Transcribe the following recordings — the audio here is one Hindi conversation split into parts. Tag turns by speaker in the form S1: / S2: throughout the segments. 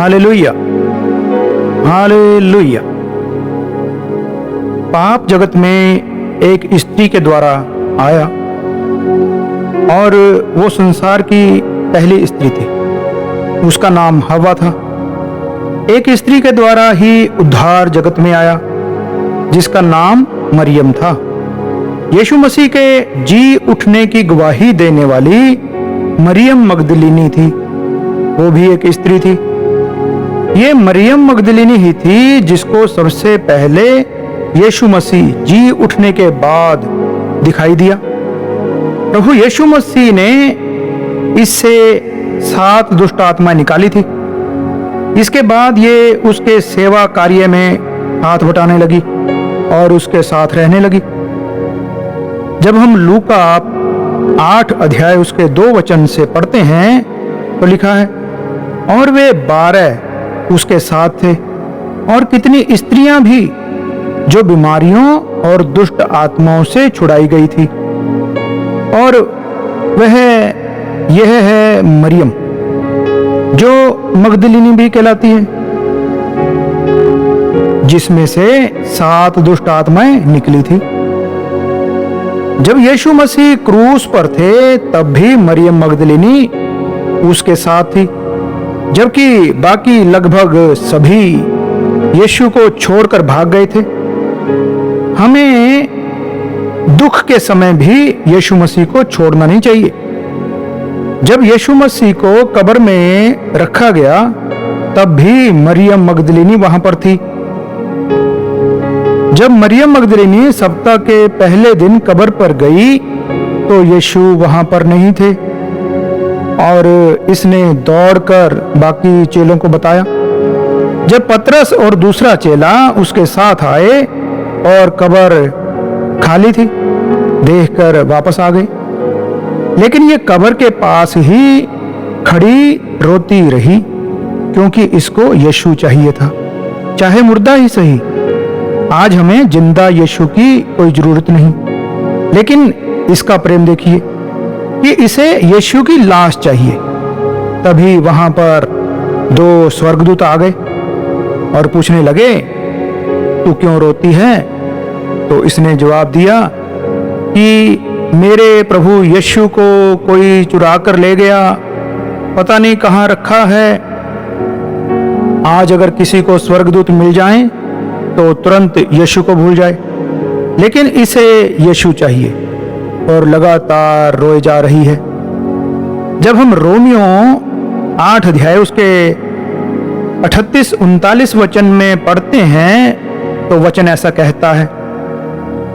S1: Hallelujah, hallelujah. पाप जगत में एक स्त्री के द्वारा आया और वो संसार की पहली स्त्री थी। उसका नाम हव्वा था। एक स्त्री के द्वारा ही उद्धार जगत में आया जिसका नाम मरियम था। यीशु मसीह के जी उठने की गवाही देने वाली मरियम मगदलीनी थी। वो भी एक स्त्री थी। ये मरियम मगदलीनी ही थी जिसको सबसे पहले यीशु मसीह जी उठने के बाद दिखाई दिया। प्रभु यीशु मसीह ने इससे 7 दुष्ट आत्माएं निकाली थी। इसके बाद ये उसके सेवा कार्य में हाथ बटाने लगी और उसके साथ रहने लगी। जब हम लूका 8 अध्याय उसके 2 वचन से पढ़ते हैं तो लिखा है, और वे 12 उसके साथ थे और कितनी स्त्रियां भी जो बीमारियों और दुष्ट आत्माओं से छुड़ाई गई थी। और यह है मरियम जो मगदलीनी भी कहलाती है, जिसमें से 7 दुष्ट आत्माएं निकली थी। जब यीशु मसीह क्रूस पर थे तब भी मरियम मगदलीनी उसके साथ थी, जबकि बाकी लगभग सभी यीशु को छोड़कर भाग गए थे। हमें दुख के समय भी यीशु मसीह को छोड़ना नहीं चाहिए। जब यीशु मसीह को कब्र में रखा गया तब भी मरियम मगदलीनी वहां पर थी। जब मरियम मगदलीनी सप्ताह के पहले दिन कब्र पर गई तो यीशु वहां पर नहीं थे और इसने दौड़कर बाकी चेलों को बताया। जब पतरस और दूसरा चेला उसके साथ आए और कब्र खाली थी देखकर वापस आ गए, लेकिन ये कब्र के पास ही खड़ी रोती रही क्योंकि इसको यीशु चाहिए था, चाहे मुर्दा ही सही। आज हमें जिंदा यीशु की कोई जरूरत नहीं, लेकिन इसका प्रेम देखिए कि इसे यीशु की लाश चाहिए। तभी वहां पर 2 स्वर्गदूत आ गए और पूछने लगे, तू क्यों रोती है? तो इसने जवाब दिया कि मेरे प्रभु यीशु को कोई चुरा कर ले गया, पता नहीं कहां रखा है। आज अगर किसी को स्वर्गदूत मिल जाएं तो तुरंत यीशु को भूल जाए, लेकिन इसे यीशु चाहिए और लगातार रोए जा रही है। जब हम रोमियो 8 अध्याय उसके 38-39 वचन में पढ़ते हैं तो वचन ऐसा कहता है,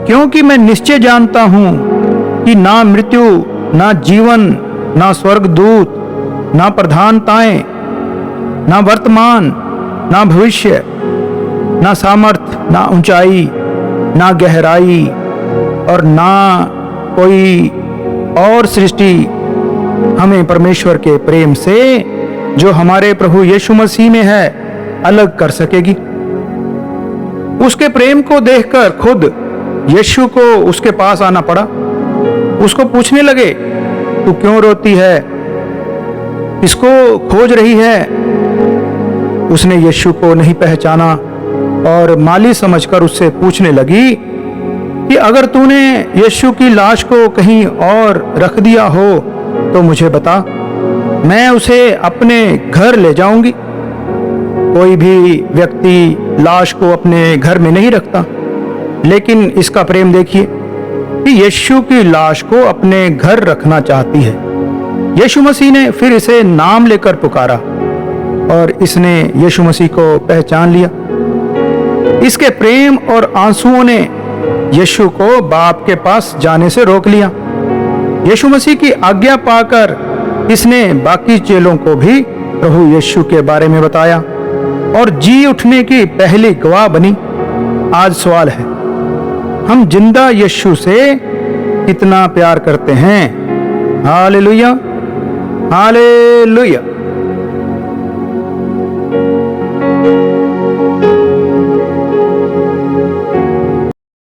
S1: क्योंकि मैं निश्चय जानता हूं कि ना मृत्यु, ना जीवन, ना स्वर्गदूत, ना प्रधानताएं, ना वर्तमान, ना भविष्य, ना सामर्थ, ना ऊंचाई, ना गहराई और ना कोई और सृष्टि हमें परमेश्वर के प्रेम से जो हमारे प्रभु यीशु मसीह में है अलग कर सकेगी। उसके प्रेम को देखकर खुद यीशु को उसके पास आना पड़ा। उसको पूछने लगे, तू क्यों रोती है? किसको खोज रही है? उसने यीशु को नहीं पहचाना और माली समझकर उससे पूछने लगी कि अगर तूने यीशु की लाश को कहीं और रख दिया हो तो मुझे बता, मैं उसे अपने घर ले जाऊंगी। कोई भी व्यक्ति लाश को अपने घर में नहीं रखता, लेकिन इसका प्रेम देखिए कि यीशु की लाश को अपने घर रखना चाहती है। यीशु मसीह ने फिर इसे नाम लेकर पुकारा और इसने यीशु मसीह को पहचान लिया। इसके प्रेम और आंसुओं ने यीशु को बाप के पास जाने से रोक लिया। यीशु मसीह की आज्ञा पाकर इसने बाकी चेलों को भी प्रभु यीशु के बारे में बताया और जी उठने की पहली गवाह बनी। आज सवाल है, हम जिंदा यीशु से कितना प्यार करते हैं? Hallelujah, hallelujah.